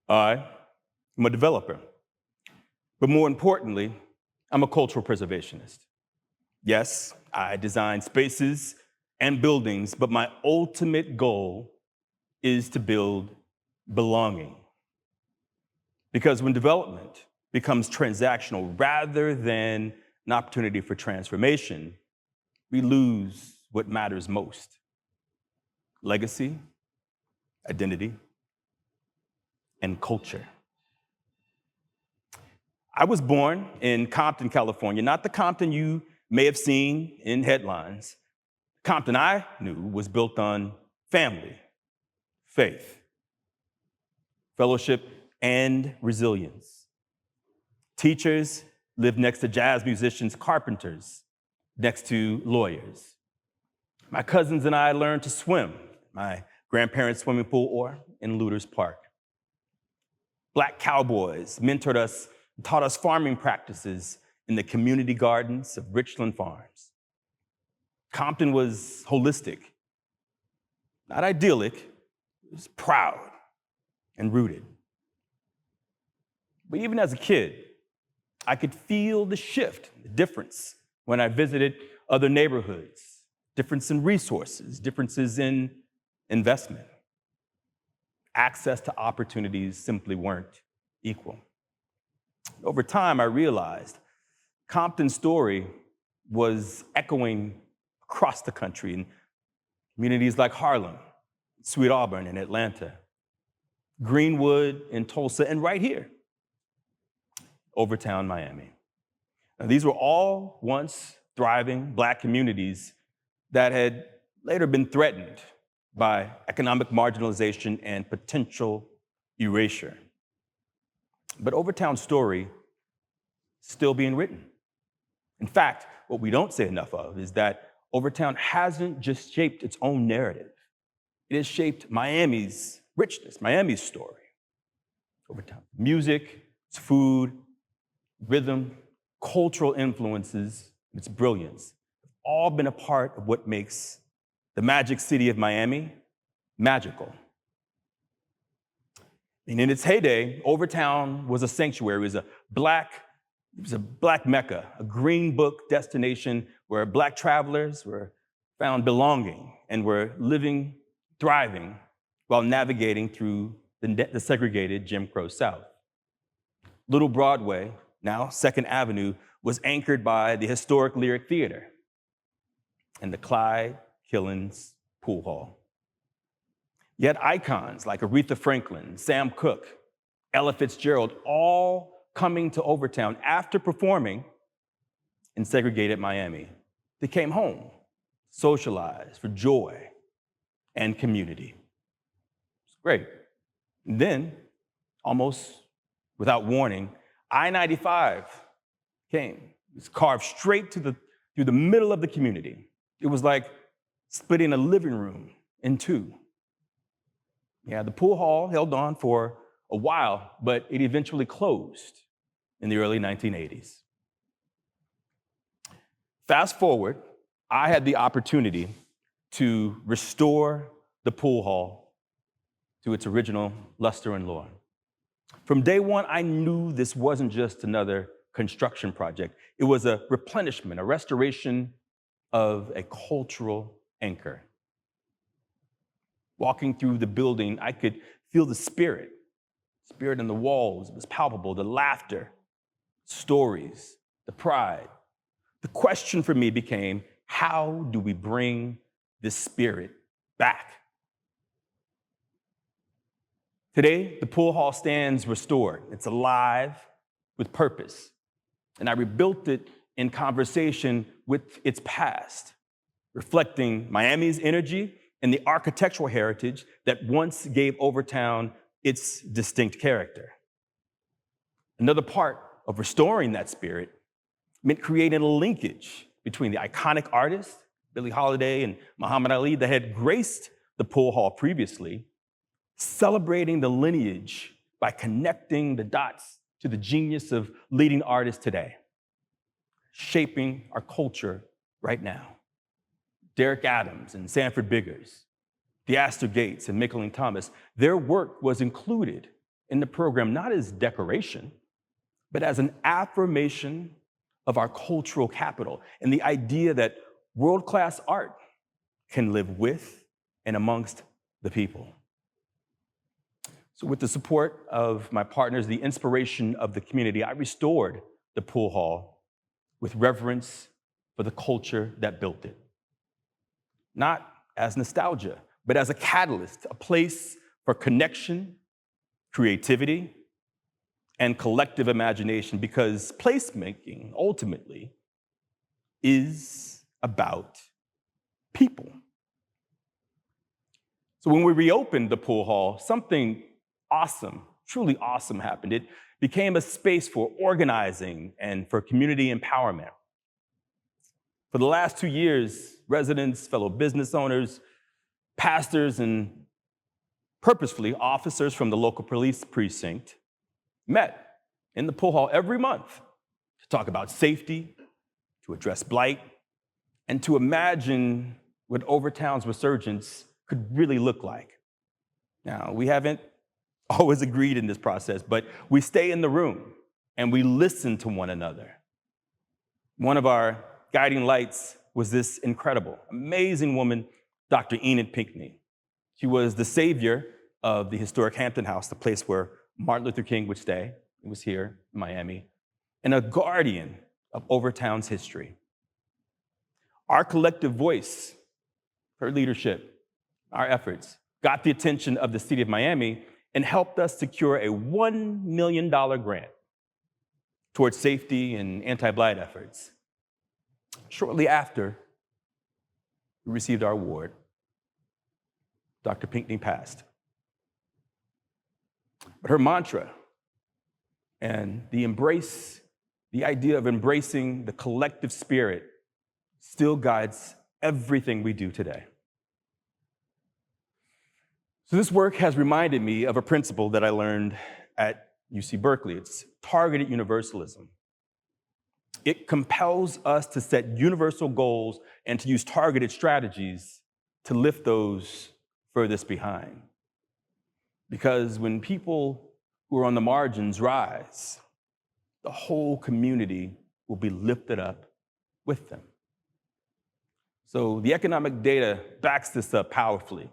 I'm a developer, but more importantly, I'm a cultural preservationist. Yes, I design spaces and buildings, but my ultimate goal is to build belonging. Because when development becomes transactional rather than an opportunity for transformation, we lose what matters most: legacy, identity, and culture. I was born in Compton, California, not the Compton you may have seen in headlines. Compton I knew was built on family, faith, fellowship, and resilience. Teachers lived next to jazz musicians, carpenters next to lawyers. My cousins and I learned to swim, my grandparents' swimming pool or in Luter's Park. Black cowboys mentored us and taught us farming practices in the community gardens of Richland Farms. Compton was holistic, not idyllic, it was proud and rooted. But even as a kid, I could feel the shift, the difference when I visited other neighborhoods, difference in resources, differences in investment. Access to opportunities simply weren't equal. Over time, I realized Compton's story was echoing across the country in communities like Harlem, Sweet Auburn in Atlanta, Greenwood in Tulsa, and right here, Overtown, Miami. Now, these were all once thriving Black communities that had later been threatened by economic marginalization and potential erasure. But Overtown's story is still being written. In fact, what we don't say enough of is that Overtown hasn't just shaped its own narrative. It has shaped Miami's richness, Miami's story. Overtown. Music, its food, rhythm, cultural influences, its brilliance have all been a part of what makes the magic city of Miami magical. And in its heyday, Overtown was a sanctuary. It was a Black Mecca, a green book destination where Black travelers were found belonging and were living, thriving, while navigating through the segregated Jim Crow South. Little Broadway, now Second Avenue, was anchored by the historic Lyric Theater and the Clyde Killens Pool Hall. Yet icons like Aretha Franklin, Sam Cooke, Ella Fitzgerald, all coming to Overtown after performing in segregated Miami. They came home, socialized for joy and community. It's great. And then, almost without warning, I-95 came. It was carved straight through the middle of the community. It was like splitting a living room in two. Yeah, the pool hall held on for a while, but it eventually closed in the early 1980s. Fast forward, I had the opportunity to restore the pool hall to its original luster and lore. From day one, I knew this wasn't just another construction project. It was a replenishment, a restoration of a cultural anchor. Walking through the building, I could feel the spirit in the walls. It was palpable, the laughter, stories, the pride. The question for me became, how do we bring this spirit back? Today, the pool hall stands restored. It's alive with purpose. And I rebuilt it in conversation with its past, reflecting Miami's energy and the architectural heritage that once gave Overtown its distinct character. Another part of restoring that spirit meant creating a linkage between the iconic artists, Billie Holiday and Muhammad Ali, that had graced the pool hall previously, celebrating the lineage by connecting the dots to the genius of leading artists today, shaping our culture right now. Derek Adams and Sanford Biggers, Theaster Gates and Mickalene Thomas, their work was included in the program not as decoration, but as an affirmation of our cultural capital and the idea that world-class art can live with and amongst the people. So with the support of my partners, the inspiration of the community, I restored the pool hall with reverence for the culture that built it. Not as nostalgia, but as a catalyst, a place for connection, creativity, and collective imagination, because placemaking ultimately is about people. So when we reopened the pool hall, something awesome, truly awesome happened. It became a space for organizing and for community empowerment. For the last 2 years, residents, fellow business owners, pastors, and purposefully officers from the local police precinct met in the pool hall every month to talk about safety, to address blight, and to imagine what Overtown's resurgence could really look like. Now, we haven't always agreed in this process, but we stay in the room and we listen to one another. One of our guiding lights was this incredible, amazing woman, Dr. Enid Pinckney. She was the savior of the historic Hampton House, the place where Martin Luther King would stay. It was here in Miami, and a guardian of Overtown's history. Our collective voice, her leadership, our efforts, got the attention of the city of Miami and helped us secure a $1 million grant towards safety and anti-blight efforts. Shortly after we received our award, Dr. Pinckney passed. But her mantra and the idea of embracing the collective spirit still guides everything we do today. So this work has reminded me of a principle that I learned at UC Berkeley. It's targeted universalism. It compels us to set universal goals and to use targeted strategies to lift those furthest behind. Because when people who are on the margins rise, the whole community will be lifted up with them. So the economic data backs this up powerfully.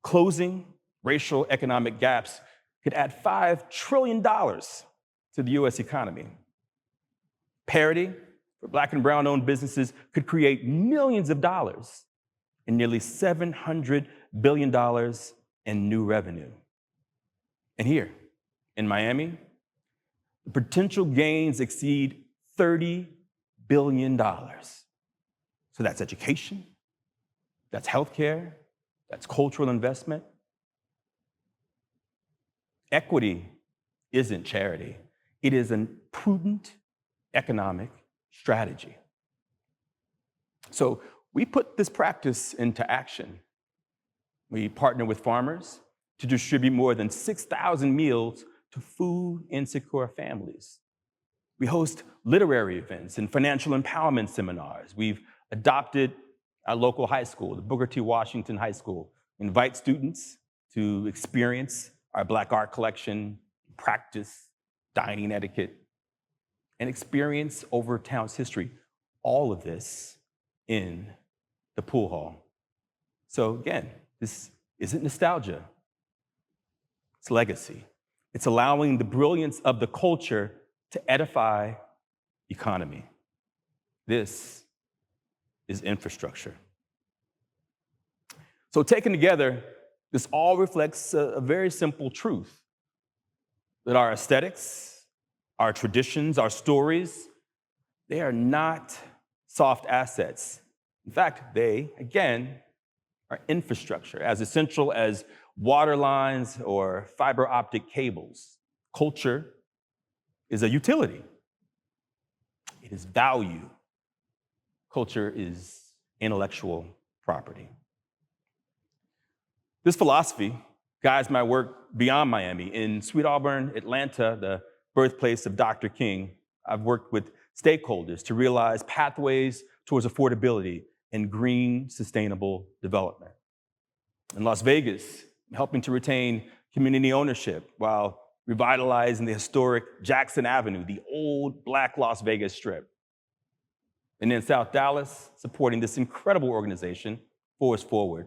Closing racial economic gaps could add $5 trillion to the US economy. Parity for Black and Brown-owned businesses could create millions of dollars and nearly $700 billion in new revenue. And here in Miami, the potential gains exceed $30 billion. So that's education, that's healthcare, that's cultural investment. Equity isn't charity. It is a prudent economic strategy. So we put this practice into action. We partner with farmers to distribute more than 6,000 meals to food insecure families. We host literary events and financial empowerment seminars. We've adopted our local high school, the Booker T. Washington High School, invite students to experience our Black art collection, practice dining etiquette, and experience Overtown's history. All of this in the pool hall. So again, this isn't nostalgia, it's legacy. It's allowing the brilliance of the culture to edify the economy. This is infrastructure. So taken together, this all reflects a very simple truth, that our aesthetics, our traditions, our stories, they are not soft assets. In fact, they, again, are infrastructure, as essential as water lines or fiber optic cables. Culture is a utility. It is value. Culture is intellectual property. This philosophy guides my work beyond Miami. In Sweet Auburn, Atlanta, the birthplace of Dr. King, I've worked with stakeholders to realize pathways towards affordability and green, sustainable development. In Las Vegas, helping to retain community ownership while revitalizing the historic Jackson Avenue, the old Black Las Vegas Strip. And in South Dallas, supporting this incredible organization, Force Forward,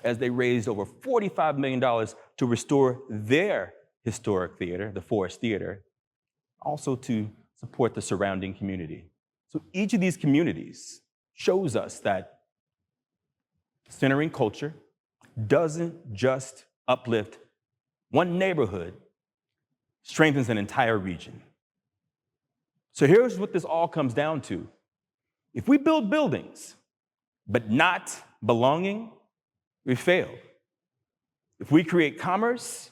as they raised over $45 million to restore their historic theater, the Forest Theater, also to support the surrounding community. So each of these communities shows us that centering culture doesn't just uplift one neighborhood, strengthens an entire region. So here's what this all comes down to. If we build buildings, but not belonging, we fail. If we create commerce,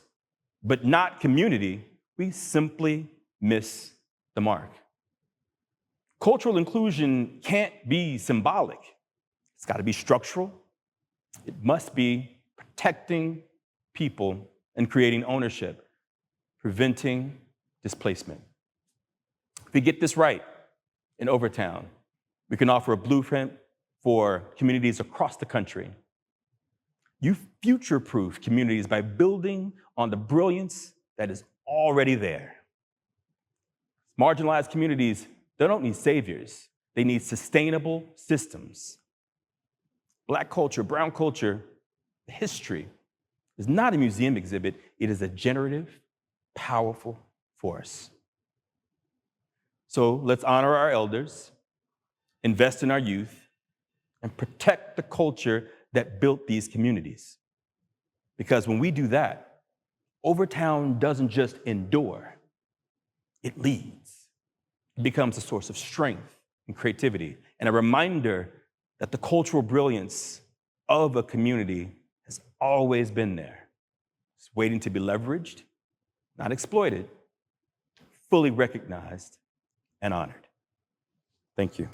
but not community, we simply miss the mark. Cultural inclusion can't be symbolic. It's got to be structural. It must be protecting people and creating ownership, preventing displacement. If we get this right in Overtown, we can offer a blueprint for communities across the country. You future-proof communities by building on the brilliance that is already there. Marginalized communities, they don't need saviors. They need sustainable systems. Black culture, brown culture, history is not a museum exhibit. It is a generative, powerful force. So let's honor our elders, invest in our youth, and protect the culture that built these communities. Because when we do that, Overtown doesn't just endure, it leads. It becomes a source of strength and creativity, and a reminder that the cultural brilliance of a community has always been there. It's waiting to be leveraged, not exploited, fully recognized and honored. Thank you.